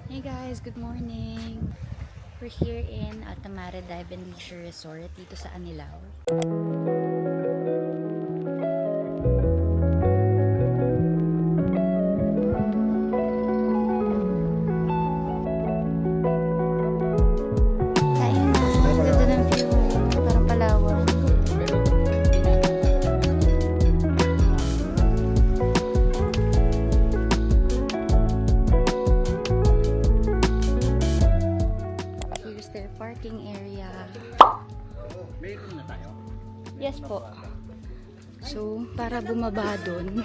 Hey guys, good morning. We're here in Altamare Dive and Leisure Resort dito sa Anilao. Kain na, ganda ng view. Parang Palawan. Here's their parking area. May room na tayo? Yes po. So, para bumaba dun,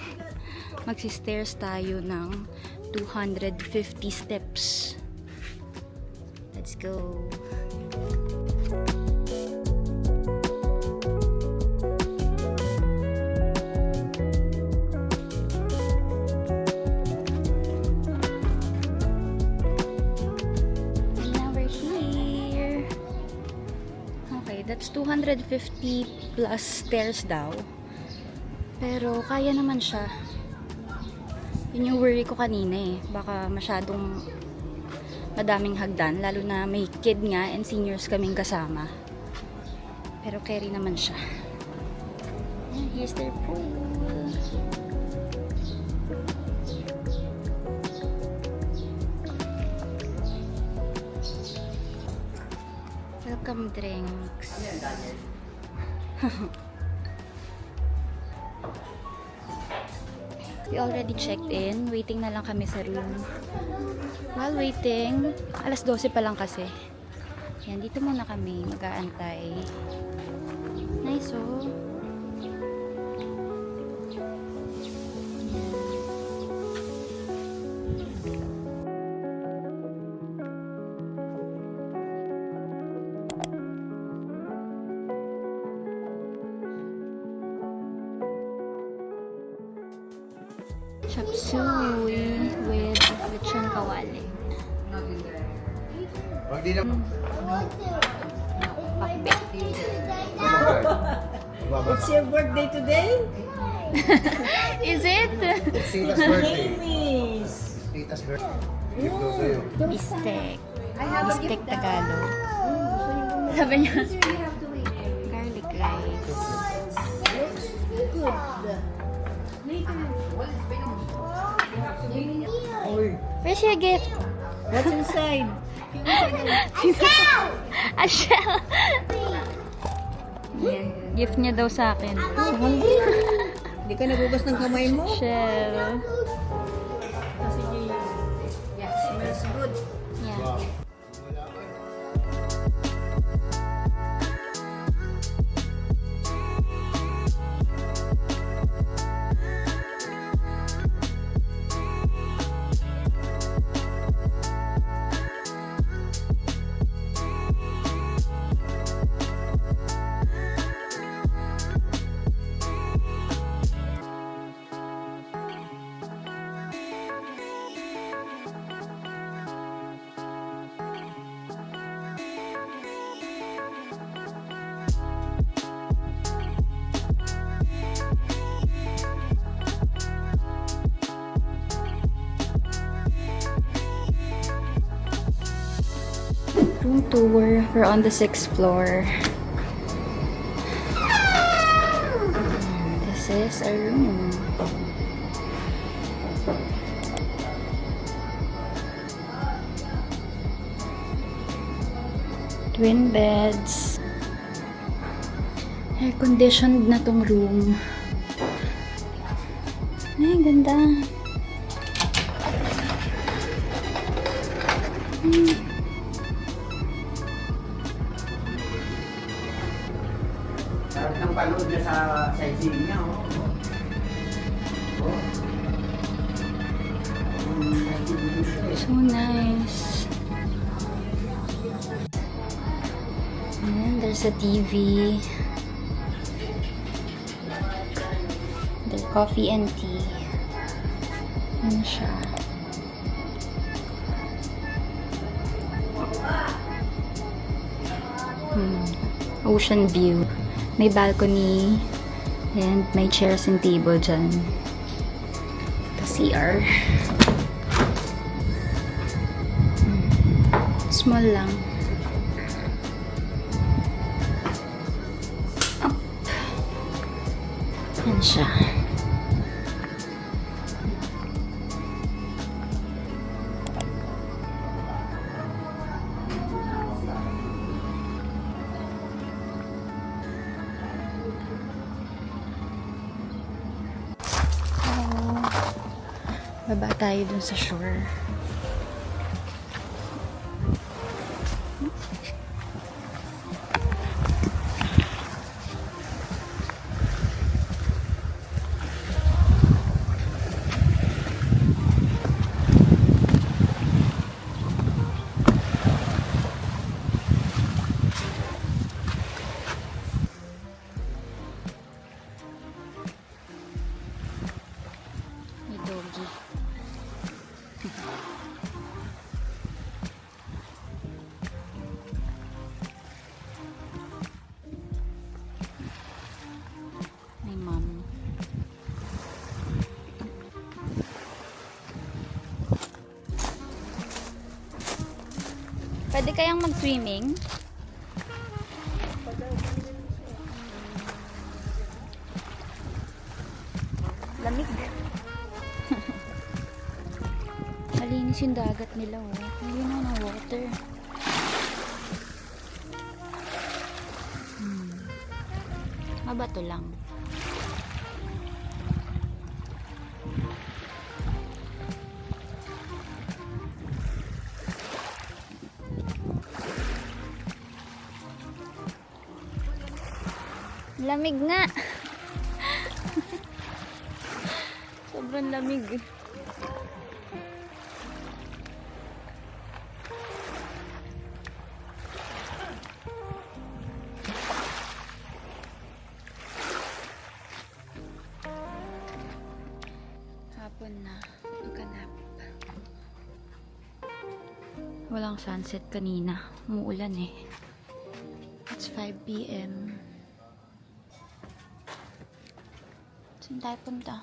magsistairs tayo ng 250 steps. Let's go. And now we're here. Okay, that's 250 plus stairs daw. Pero kaya naman siya. Yun yung worry ko kanina eh. Baka masyadong madaming hagdan. Lalo na may kid nga and seniors kaming kasama. Pero carry naman siya. And here's their pool. Welcome drinks. We already checked in. Waiting na lang kami sa room. While waiting, alas 12 pa lang kasi. Yan, dito muna kami mag-aantay. Nice oh. Chop suey with lechon kawali. Wag di na. Pakbet. It's your birthday today? Is it? It's Tita's birthday. Miss. Tita's birthday. Gift daw sa'yo. Bistek. Bistek Tagalog. Sabi niya, garlic rice. Good. Where's your gift? What's inside? A shell! Yan. Gift niya daw sa akin. Hindi ka nagugas ng kamay mo? Shell. Yes, smells good. Yeah. Room tour. We're on the 6th floor. This is our room. Twin beds. Air conditioned na tong room. Ay, ganda. Sarap ng panood niya sa sightseeing niya, oh. So nice. And there's a TV. There's coffee and tea. Yan siya. Ocean view. May balcony. And may chairs and table dyan. The CR. Small lang. Up. Yan siya. Baba tayo dun sa shore. May doggy. May mom. Pwede kayang mag-swimming? Lamig. Malinis yung dagat nila, oh. Hindi na water. Mabato lang. Lamig nga. Sobrang lamig. Hapon na. Maghanap. Walang sunset kanina. Umuulan eh. It's 5 p.m. Saan tayo punta?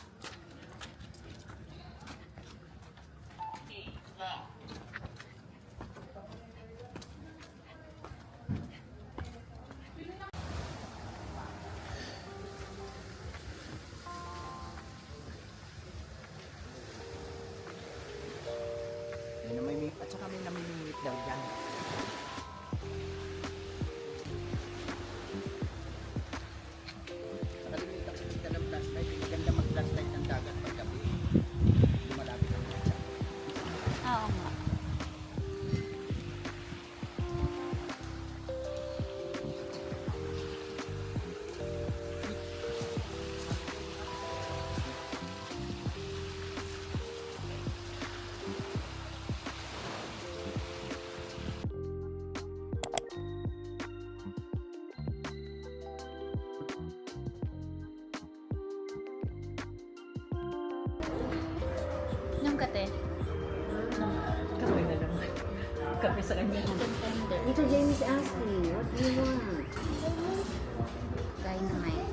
At saka may namimingit daw dyan. Nakalimutan ko dito ng flashlight. Maganda mag-flashlight ng dagat paggabi. Lumalapit ang dagat. Oo nga. Yung kate. Kape na lang. Kape sa kanya. Dito, Jamie's asking, what do you want? Dynamite.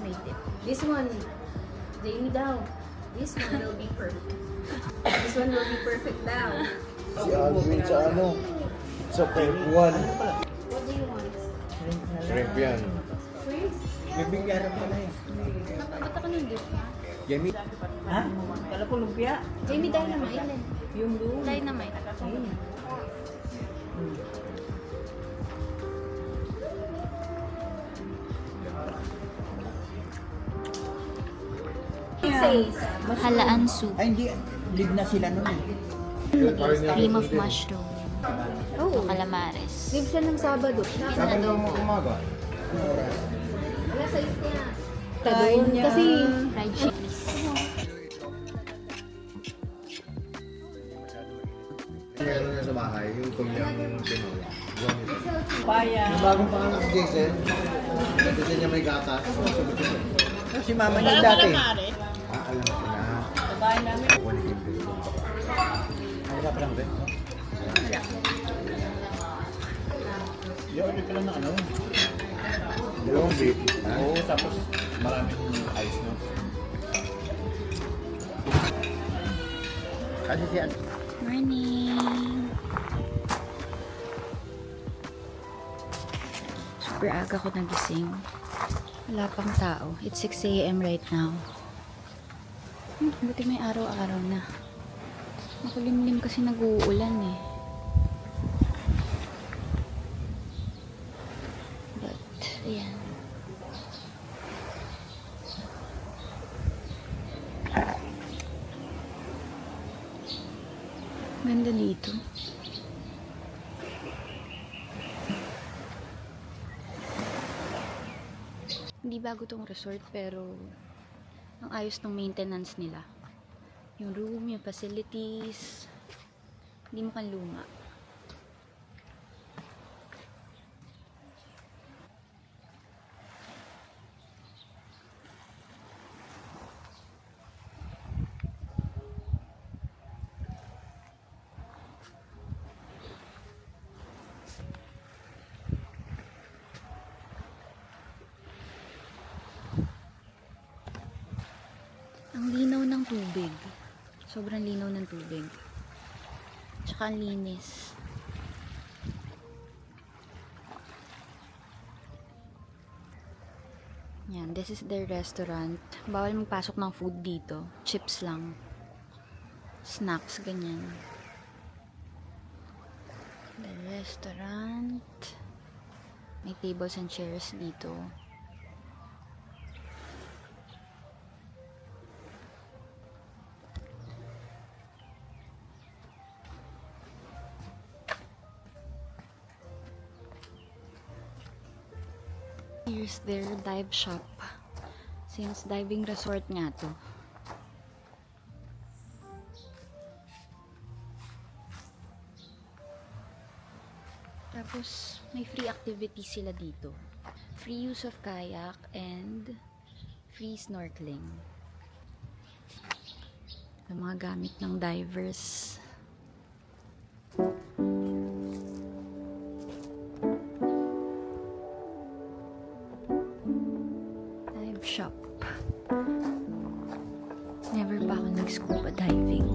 Native. This one, Jamie daw. This one will be perfect. This one will be perfect daw. Si Alvin sa ano? Sa Pep 1. What do you want? Shrimp yan. Shrimp? Bibigyan pa na yan. Ba't ako nung gift na? Jamie. Ha? Kala ko lumpia. Jamie, dynamite. Yung doon. Dynamite. It says, Halaan soup. Ay, hindi. Live na sila nun eh. Cream of mushroom. oh, Calamares. live siya ng Sabado. Sabado mo umaga. Wala sa niya. Kain niya. Kasi, Fried chickpeas. Meron na sa bahay, yung kumyang tinola. Paya. Yung bagong pangalan si Jason, gusto niya may gatas. Si mama niya Alam dati. ko na pare. Alam ko na. Sa bahay namin. Ako ni Kimber. Wala pa lang rin. Yung ka lang ng ano? Dalawang beef. Oo, tapos maraming ice, no? Kasi si Morning! Super aga ko nagising. Wala pang tao. It's 6 a.m. right now. Buti may araw-araw na. Makulimlim kasi nag-uulan eh. But, ayan. Ganda dito. Hindi bago tong resort pero ang ayos ng maintenance nila. Yung room, yung facilities, hindi mo kan luma. Ang linaw ng tubig. Sobrang linaw ng tubig. Tsaka ang linis. Yan, this is their restaurant. Bawal magpasok ng food dito. Chips lang. Snacks, ganyan. The restaurant. May tables and chairs dito. Here's their dive shop. Since diving resort nga to. Tapos, may free activities sila dito. Free use of kayak and free snorkeling. Yung mga gamit ng divers. Dive shop. Never pa ako nag-scuba diving.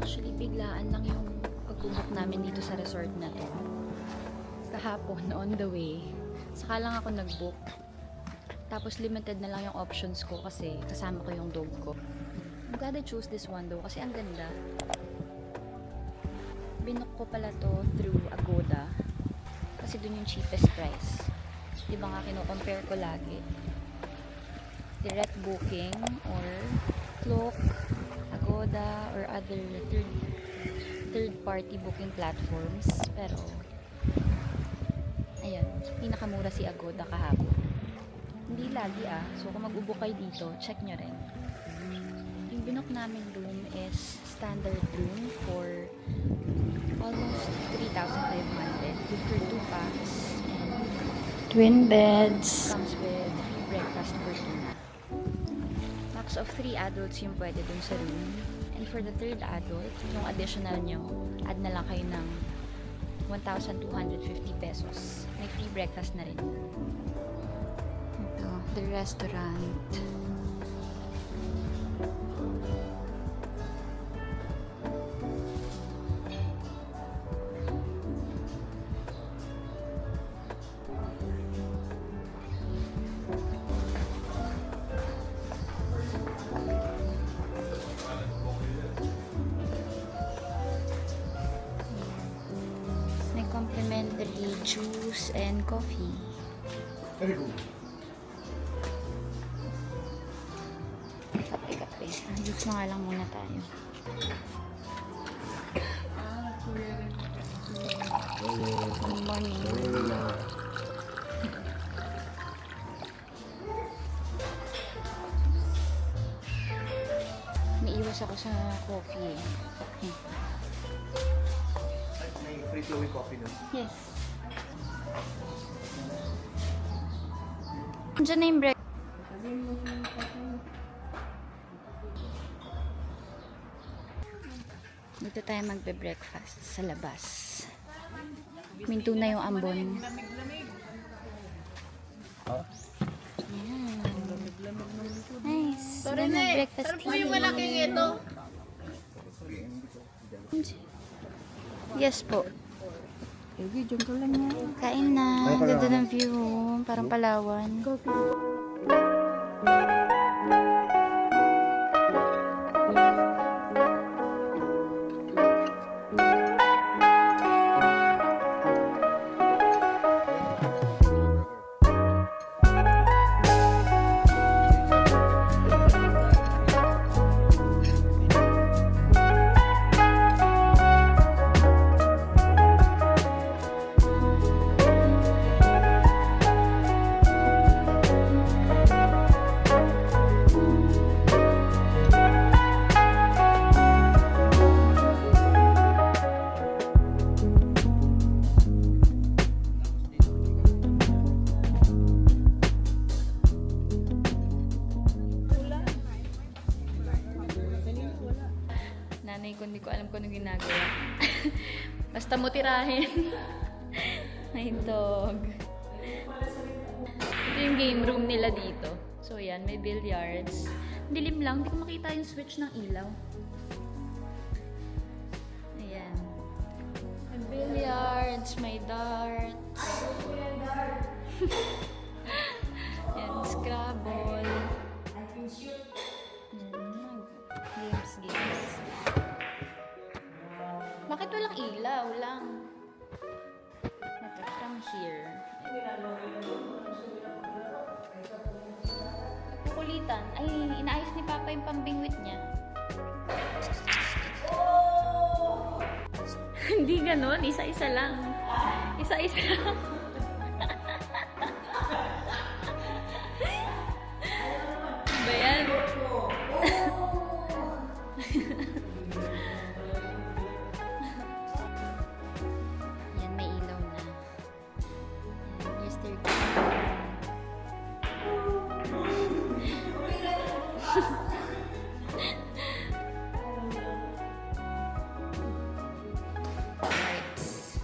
Actually, biglaan lang yung pag-book namin dito sa resort na to. Kahapon, on the way, saka lang ako nag-book. Tapos limited na lang yung options ko kasi kasama ko yung dog ko. I'm glad I chose this one though kasi ang ganda. Binook ko pala to through Agoda kasi dun yung cheapest price. Diba nga kino-compare ko lagi. Direct booking or Klook, Agoda or other third party booking platforms. Pero ayan, pinakamura si Agoda kahapon. Hindi lagi so kung mag-ubook kayo dito, check nyo rin. Yung binook namin room is standard room for almost 3,500 good for 2 packs and twin beds. Comes with free breakfast for 2. Max of 3 adults yung pwede dun sa room. And for the third adult, yung additional nyo, add na lang kayo ng 1,250 pesos. May free breakfast na rin. Ito, the restaurant. May complimentary juice and coffee. Very good. Kape-kape. Juice na nga lang muna tayo. Good morning. May iwas ako sa coffee eh. May free flowing coffee na. Yes. Diyan na yung break. Dito tayo magbe-breakfast sa labas. Minto na yung ambon. Ayan. Nice. Sorry na breakfast. Sarap mo yung malaking ito. Yes po. Kain na. Ganda ng view. Parang Palawan. Nanay ko, hindi ko alam kung anong ginagawa. Basta mo tirahin. Ay, dog. Ito yung game room nila dito. So, yan. May billiards. Dilim lang. Hindi ko makita yung switch ng ilaw. Ayan. May billiards. May darts. Yan. Scrabble. Games. Bakit walang ilaw lang? Ito, from here. Kukulitan. Ay, inaayos ni Papa yung pambingwit niya. Hindi ganon. Isa-isa lang. Isa-isa lang. Ba yan? Yan, may ilaw na. Yan, Mr. Lights.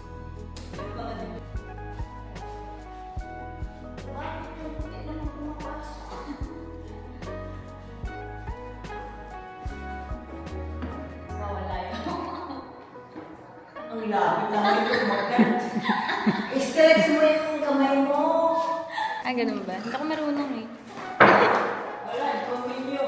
Ang lapit lang ito umagat. I-stretch mo yung kamay mo. Ah, ganun ba? Hindi ako marunong eh. Wala, pamilyo.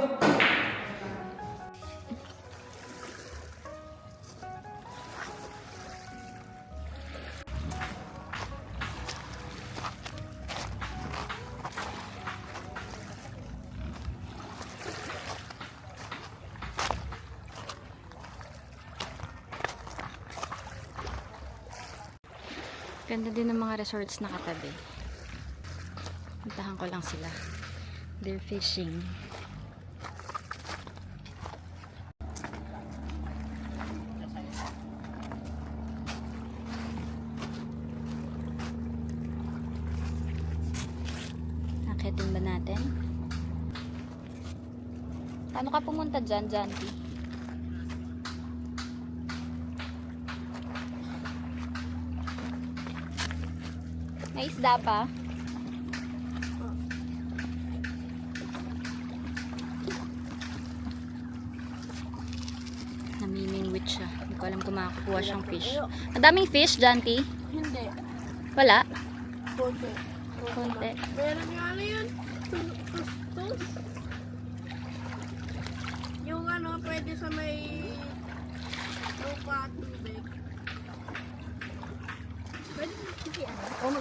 Ganda din ng mga resorts na katabi. Puntahan ko lang sila. They're fishing. Akitin ba natin? Paano ka pumunta dyan, Janty? May isda pa? Namimingwit siya. Hindi ko alam kung makakuha siyang fish. Madaming fish, Janty? Hindi. Wala? Konti. Konti. Meron nga ano yun? Tustos. Yung ano, pwede sa may lupa at tubig. Pwede sige ano? Oh,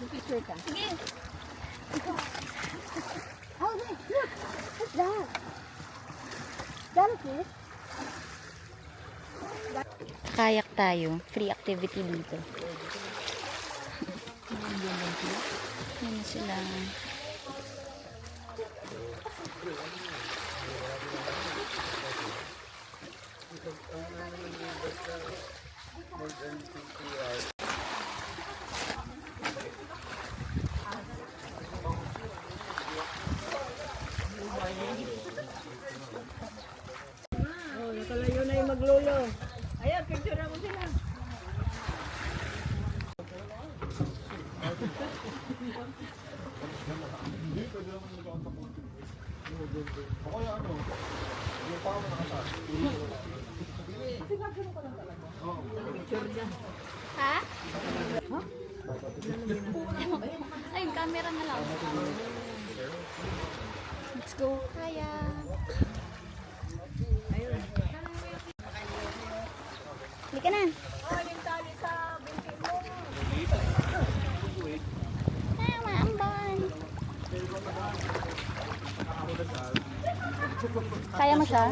mag-picture ka. Sige! Oh, look! What's that? That a fish? Kayak tayo. Free activity dito. Yan na sila. Oh, nakalayo na yung maglolo. Ayan, picture mo sila. Ha? Ayun, camera na lang. Let's go. Kaya. Halika na. Tama, ang ban. Kaya mo siya?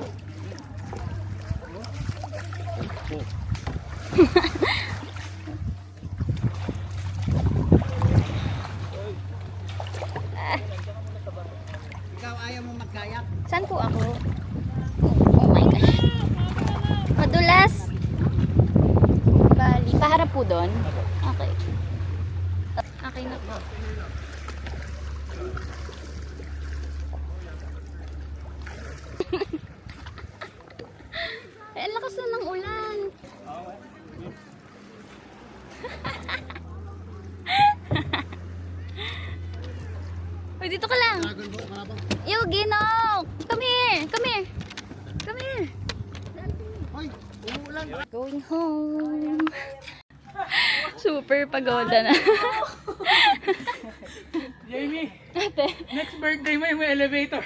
Ikaw ayaw mo magkayak? Saan po ako? Oh my gosh. Madulas. Bali. Paharap po doon? Okay. Okay na po. Eh, ang lakas na ng ulan. Uy, dito ka lang. Yo, Ginok! Come here! Come here! Come here! Going home. Super pagoda na. Jamie, Ate. next birthday mo yung may elevator.